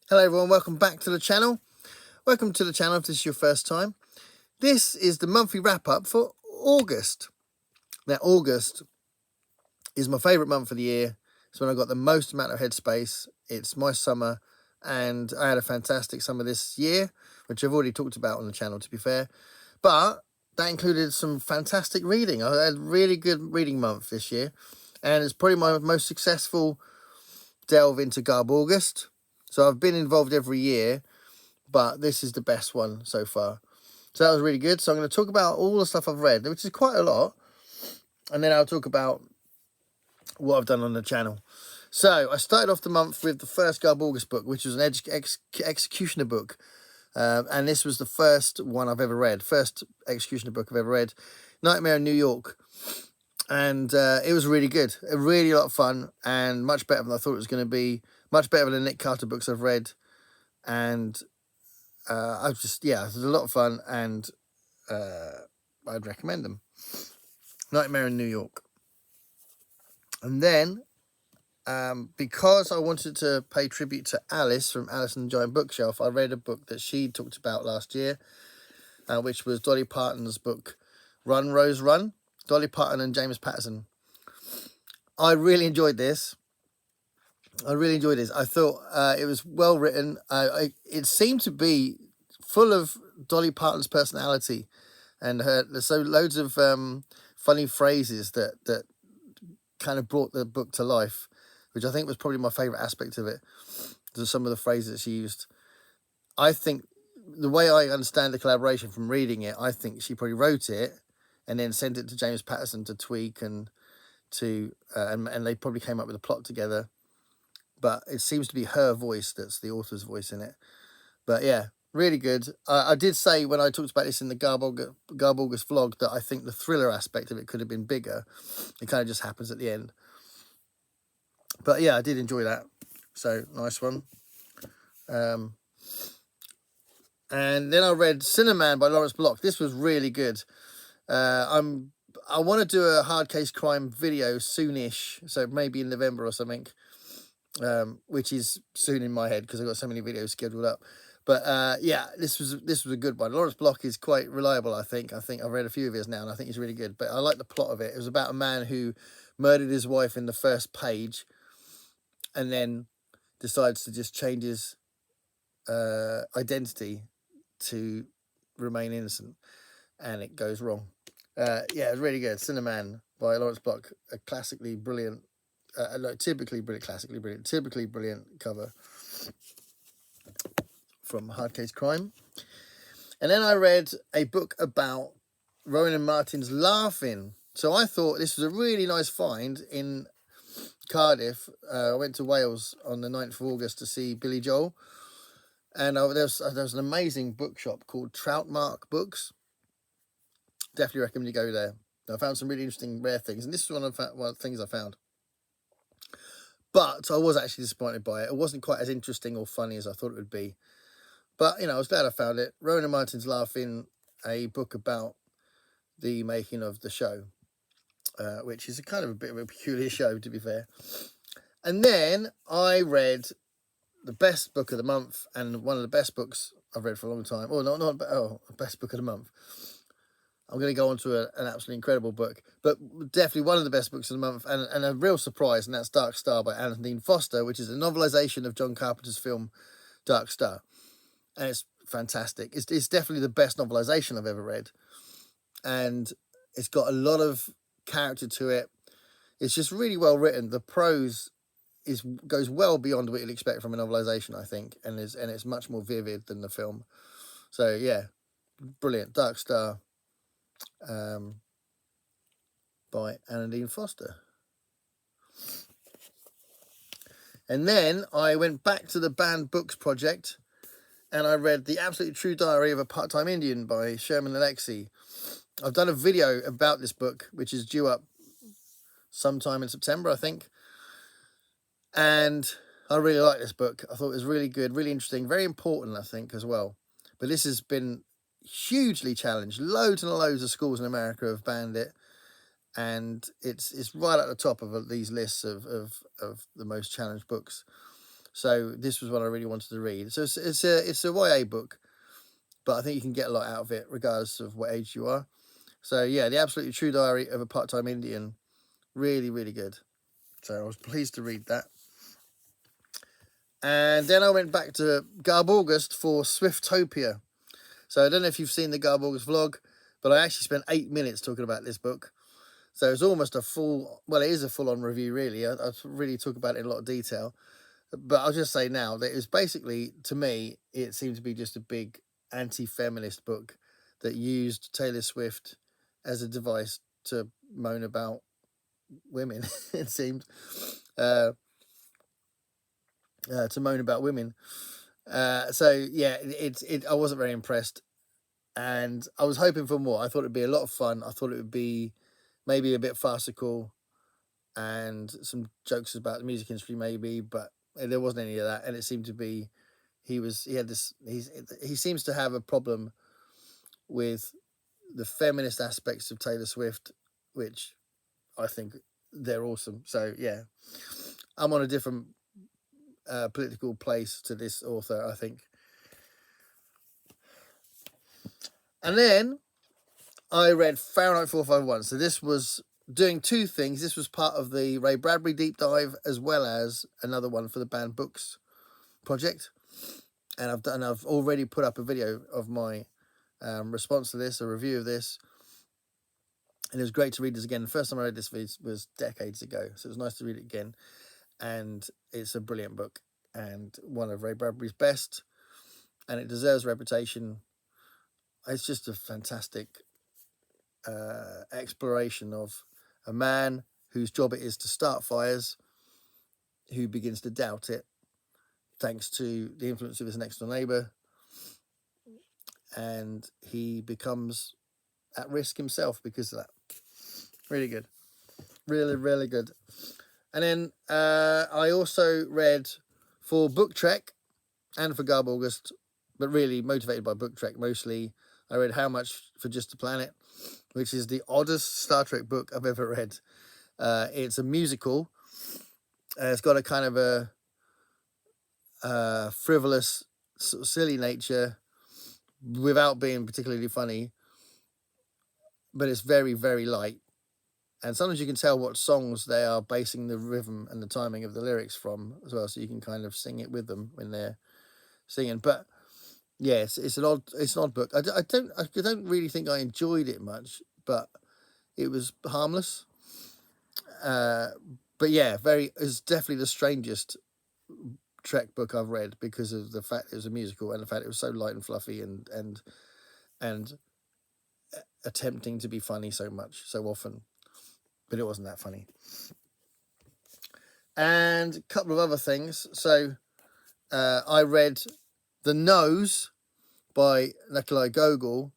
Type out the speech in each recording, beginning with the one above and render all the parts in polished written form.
Hello everyone, welcome back to the channel. Welcome to the channel if this is your first time. This is the monthly wrap-up for August. Now August is my favourite month of the year. It's when I got the most amount of headspace. It's my summer and I had a fantastic summer this year, which I've already talked about on the channel to be fair. But that included some fantastic reading. I had a really good reading month this year and it's probably my most successful delve into Garbaugust. So I've been involved every year, but this is the best one so far. So that was really good. So I'm going to talk about all the stuff I've read, which is quite a lot. And then I'll talk about what I've done on the channel. So I started off the month with the first Garbaugust book, which was an executioner book. And this was the first one I've ever read. First executioner book I've ever read. Nightmare in New York. And it was really good. Really a lot of fun and much better than I thought it was going to be. Much better than the Nick Carter books I've read. And it was a lot of fun and I'd recommend them. Nightmare in New York. And then, because I wanted to pay tribute to Alice from Alice and the Giant Bookshelf, I read a book that she talked about last year, which was Dolly Parton's book, Run, Rose, Run. Dolly Parton and James Patterson. I really enjoyed this. I thought it was well written. It seemed to be full of Dolly Parton's personality and there's loads of funny phrases that kind of brought the book to life, which I think was probably my favourite aspect of it. Some of the phrases that she used. I think the way I understand the collaboration from reading it, I think she probably wrote it and then sent it to James Patterson to tweak and they probably came up with a plot together. But it seems to be her voice that's the author's voice in it. But yeah, really good. I did say when I talked about this in the Garbaugust vlog that I think the thriller aspect of it could have been bigger. It kind of just happens at the end. But yeah, I did enjoy that. So, nice one. And then I read Cinnamon by Lawrence Block. This was really good. I want to do a hard case crime video soonish. So maybe in November or something. Which is soon in my head because I've got so many videos scheduled up. But yeah, this was a good one. Lawrence Block is quite reliable, I think. I've read a few of his now and I think he's really good. But I like the plot of it. It was about a man who murdered his wife in the first page and then decides to just change his identity to remain innocent. And it goes wrong. Yeah, it's really good. Cinnamon by Lawrence Block, a classically brilliant typically brilliant cover from Hard Case Crime. And then I read a book about Rowan and Martin's Laughing. So I thought this was a really nice find in Cardiff. I went to Wales on the 9th of August to see Billy Joel. And there was an amazing bookshop called Troutmark Books. Definitely recommend you go there. I found some really interesting rare things. And this is one of the things I found. But I was actually disappointed by it. It wasn't quite as interesting or funny as I thought it would be. But, I was glad I found it. Rowan and Martin's Laughing, a book about the making of the show, which is a kind of a bit of a peculiar show, to be fair. And then I read the best book of the month and one of the best books I've read for a long time. Best book of the month. I'm going to go on to an absolutely incredible book, but definitely one of the best books of the month and a real surprise, and that's Dark Star by Anthony Foster, which is a novelisation of John Carpenter's film Dark Star. And it's fantastic. It's definitely the best novelisation I've ever read. And it's got a lot of character to it. It's just really well written. The prose goes well beyond what you'd expect from a novelisation, I think, and it's much more vivid than the film. So yeah, brilliant. Dark Star. By Anandine Foster. And then I went back to the Banned Books project and I read The Absolutely True Diary of a Part-Time Indian by Sherman Alexie. I've done a video about this book, which is due up sometime in September, I think. And I really like this book. I thought it was really good, really interesting, very important, I think, as well. But this has been hugely challenged. Loads and loads of schools in America have banned it, and it's right at the top of these lists of the most challenged books. So this was one I really wanted to read. So it's a YA book, but I think you can get a lot out of it regardless of what age you are. So yeah, The Absolutely True Diary of a Part-Time Indian, really, really good. So I was pleased to read that. And then I went back to Garbaugust for Swiftopia. So I don't know if you've seen the Garbaugust vlog, but I actually spent 8 minutes talking about this book. So it's almost a full, well, it is a full-on review, really. I really talk about it in a lot of detail. But I'll just say now that it was basically, to me, it seemed to be just a big anti-feminist book that used Taylor Swift as a device to moan about women, it seemed. To moan about women. So yeah, I wasn't very impressed, and I was hoping for more. I thought it'd be a lot of fun. I thought it would be maybe a bit farcical and some jokes about the music industry maybe, but there wasn't any of that. And it seemed to be he seems to have a problem with the feminist aspects of Taylor Swift, which I think they're awesome. So yeah, I'm on a different political place to this author, I think. And then I read Fahrenheit 451. So this was doing two things. This was part of the Ray Bradbury deep dive, as well as another one for the Banned Books project. And I've already put up a video of my response to this, a review of this. And it was great to read this again. The first time I read this was decades ago, so it was nice to read it again. And it's a brilliant book and one of Ray Bradbury's best, and it deserves reputation. It's just a fantastic exploration of a man whose job it is to start fires, who begins to doubt it thanks to the influence of his next door neighbour, and he becomes at risk himself because of that. Really good. Really, really good. And then I also read for Book Trek and for Garbaugust, but really motivated by Book Trek mostly, I read How Much for Just a Planet, which is the oddest Star Trek book I've ever read. It's a musical. It's got a kind of a frivolous, sort of silly nature without being particularly funny, but it's very, very light. And sometimes you can tell what songs they are basing the rhythm and the timing of the lyrics from as well, so you can kind of sing it with them when they're singing. But yes, it's an odd book. I don't really think I enjoyed it much, but it was harmless. But yeah, it's definitely the strangest Trek book I've read because of the fact it was a musical and the fact it was so light and fluffy and attempting to be funny so often. But it wasn't that funny. And a couple of other things. So I read The Nose by Nikolai Gogol,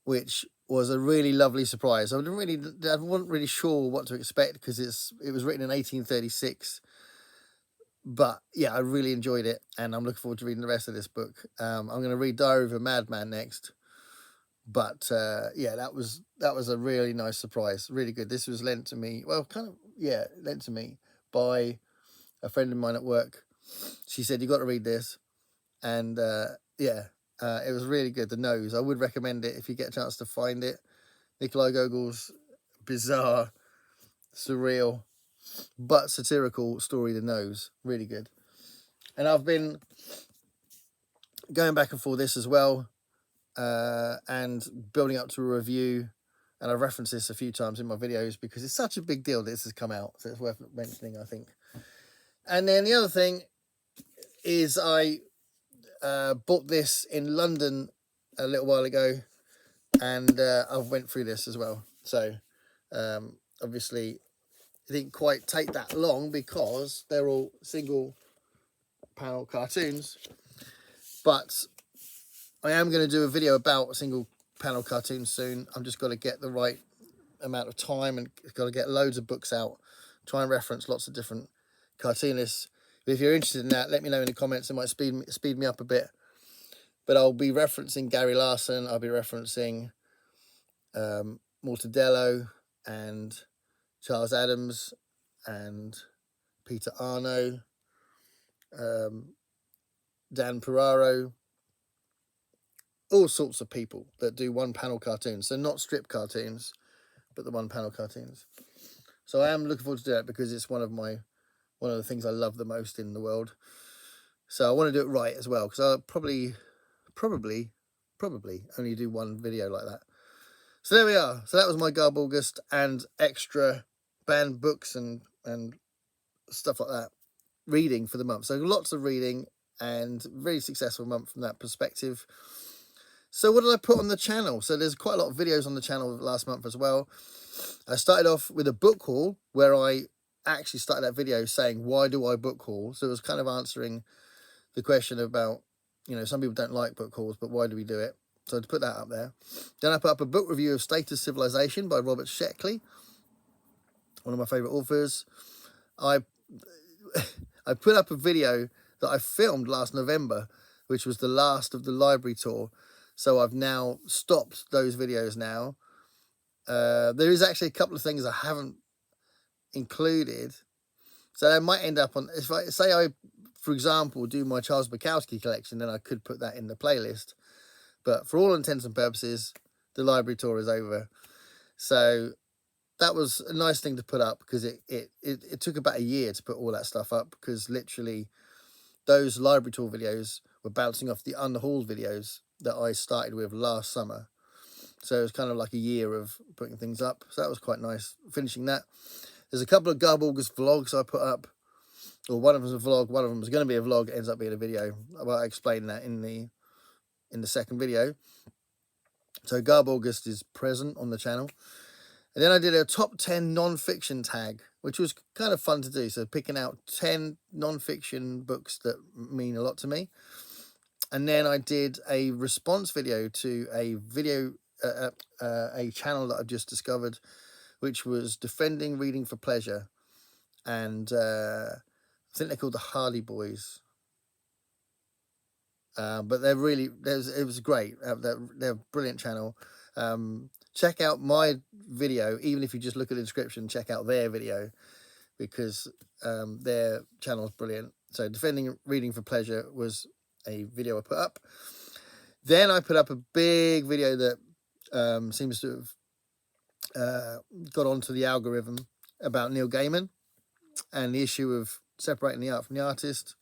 which was a really lovely surprise. I wasn't really sure what to expect because it was written in 1836. But yeah, I really enjoyed it, and I'm looking forward to reading the rest of this book. I'm going to read Diary of a Madman next. But yeah, that was a really nice surprise. Really good. This was lent to me. Well, lent to me by a friend of mine at work. She said, "You got to read this," and it was really good. The Nose. I would recommend it if you get a chance to find it. Nikolai Gogol's bizarre, surreal, but satirical story, The Nose. Really good. And I've been going back and forth this as well. And building up to a review, and I've referenced this a few times in my videos because it's such a big deal that this has come out, so it's worth mentioning, I think. And then the other thing is I bought this in London a little while ago, and I've went through this as well. So obviously it didn't quite take that long because they're all single panel cartoons, but I am going to do a video about a single panel cartoon soon. I've just got to get the right amount of time and got to get loads of books out, try and reference lots of different cartoonists. But if you're interested in that, let me know in the comments. It might speed me up a bit. But I'll be referencing Gary Larson. I'll be referencing Mortadello and Charles Adams and Peter Arno Dan Peraro, all sorts of people that do one-panel cartoons. So not strip cartoons, but the one-panel cartoons. So I am looking forward to do that because it's one of the things I love the most in the world. So I want to do it right as well, because I'll probably only do one video like that. So there we are. So that was my Garbaugust and extra banned books and stuff like that. Reading for the month. So lots of reading and very successful month from that perspective. So what did I put on the channel? So there's quite a lot of videos on the channel last month as well. I started off with a book haul where I actually started that video saying, why do I book haul? So it was kind of answering the question about, you know, some people don't like book hauls, but why do we do it? So to put that up there. Then I put up a book review of Status Civilization by Robert Sheckley, one of my favourite authors. I put up a video that I filmed last November, which was the last of the library tour. So I've now stopped those videos now. There is actually a couple of things I haven't included. So I might end up on, if I say I, for example, do my Charles Bukowski collection, then I could put that in the playlist. But for all intents and purposes, the library tour is over. So that was a nice thing to put up, because it took about a year to put all that stuff up, because literally those library tour videos were bouncing off the unhauled videos that I started with last summer. So it was kind of like a year of putting things up. So that was quite nice, finishing that. There's a couple of Garbaugust vlogs I put up. Or one of them's a vlog, one of them is going to be a vlog, it ends up being a video. Well, I explained that in the second video. So Garbaugust is present on the channel. And then I did a top 10 non-fiction tag, which was kind of fun to do. So picking out 10 non-fiction books that mean a lot to me. And then I did a response video to a channel that I've just discovered, which was Defending Reading for Pleasure. And I think they're called the Hardy Boys. But they're really, it was great. They're a brilliant channel. Check out my video, even if you just look at the description, check out their video, because their channel is brilliant. So Defending Reading for Pleasure was a video I put up. Then I put up a big video that seems to have got onto the algorithm about Neil Gaiman and the issue of separating the art from the artist,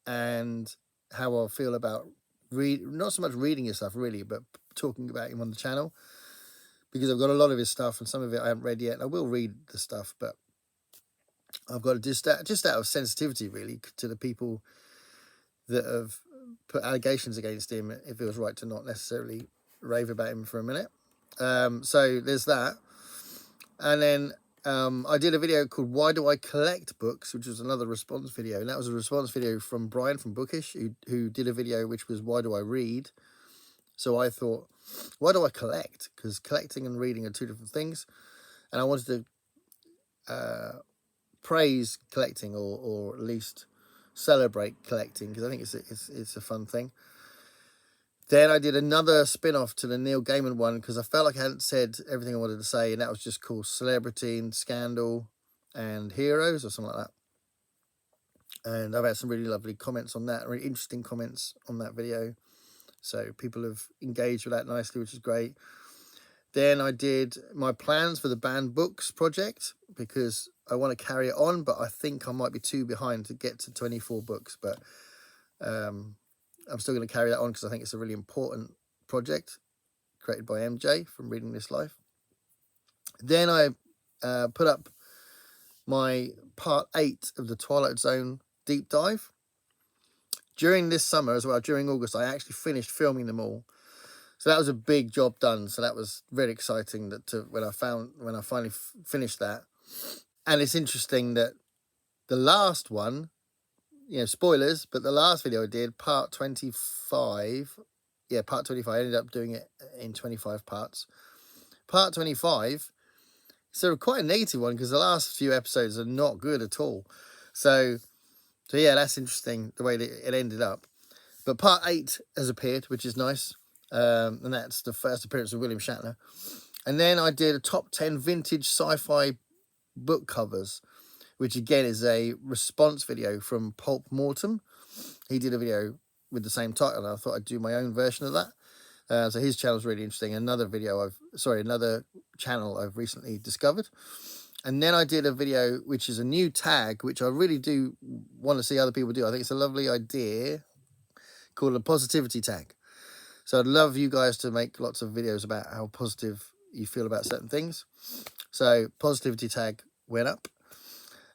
and how I feel about not so much reading his stuff really, but talking about him on the channel, because I've got a lot of his stuff and some of it I haven't read yet. And I will read the stuff, but I've got to just out of sensitivity really to the people that have put allegations against him, if it was right to not necessarily rave about him for a minute. So there's that. And then I did a video called Why Do I Collect Books, which was another response video. And that was a response video from Brian from Bookish, who did a video which was Why Do I Read? So I thought, why do I collect? Because collecting and reading are two different things. And I wanted to praise collecting, or at least celebrate collecting, because I think it's a fun thing. Then I did another spin-off to the Neil Gaiman one, because I felt like I hadn't said everything I wanted to say, and that was just called Celebrity and Scandal and Heroes, or something like that. And I've had some really lovely comments on that, really interesting comments on that video. So people have engaged with that nicely, which is great. Then I did my plans for the banned books project, because I want to carry it on, but I think I might be too behind to get to 24 books. But I'm still going to carry that on, because I think it's a really important project created by MJ from Reading This Life. Then I put up my part 8 of the Twilight Zone deep dive. During this summer as well, during August, I actually finished filming them all. So that was a big job done. So that was very exciting when I finally finished that. And it's interesting that the last one, you know, spoilers, but the last video I did, part 25, part 25, I ended up doing it in 25 parts. Part 25, so quite a negative one, because the last few episodes are not good at all. So yeah, that's interesting, the way that it ended up. But part 8 has appeared, which is nice. And that's the first appearance of William Shatner. And then I did a top 10 vintage sci-fi book covers, which again is a response video from Pulp Mortem. He did a video with the same title, and I thought I'd do my own version of that. So his channel is really interesting. Another channel I've recently discovered. And then I did a video, which is a new tag, which I really do want to see other people do. I think it's a lovely idea, called a positivity tag. So I'd love you guys to make lots of videos about how positive you feel about certain things. So positivity tag went up.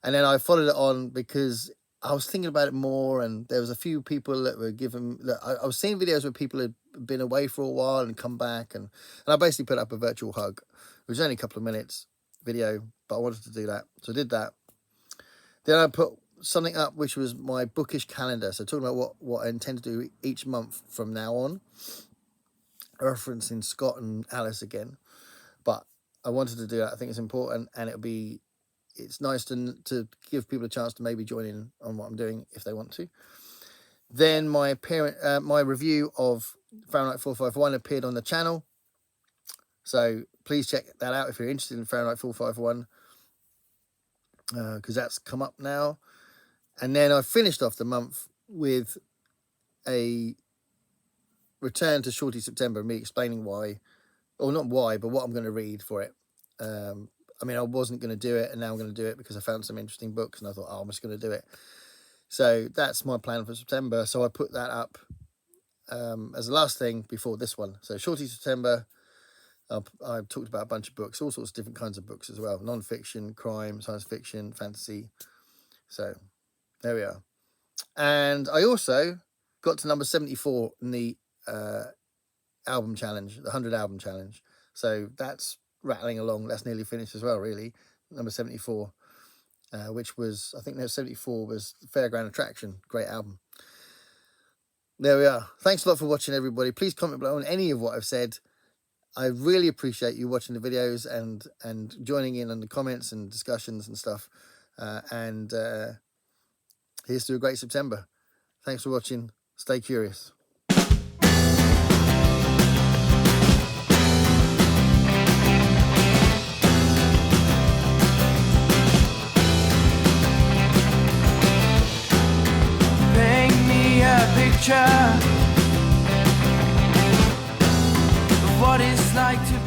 And then I followed it on because I was thinking about it more, and there was a few people that were given... I was seeing videos where people had been away for a while and come back, and I basically put up a virtual hug. It was only a couple of minutes video, but I wanted to do that, so I did that. Then I put something up which was my bookish calendar, so talking about what I intend to do each month from now on, referencing Scott and Alice again, but I wanted to do that. I think it's important, and it's nice to give people a chance to maybe join in on what I'm doing if they want to. Then my review of Fahrenheit 451 appeared on the channel, so please check that out if you're interested in Fahrenheit 451, because that's come up now. And then I finished off the month with a return to Shorty September, me explaining why, or not why, but what I'm going to read for it. I mean, I wasn't going to do it, and now I'm going to do it because I found some interesting books, and I thought, oh, I'm just going to do it. So that's my plan for September. So I put that up as the last thing before this one. So Shorty September, I've talked about a bunch of books, all sorts of different kinds of books as well. Non-fiction, crime, science fiction, fantasy. So there we are. And I also got to number 74 in the album challenge, the 100 album challenge. So that's rattling along. That's nearly finished as well, really. Number 74, which was, I think 74 was Fairground Attraction. Great album. There we are. Thanks a lot for watching, everybody. Please comment below on any of what I've said. I really appreciate you watching the videos and joining in on the comments and discussions and stuff. Here's to a great September. Thanks for watching. Stay curious. Paint me a picture of what it's like to be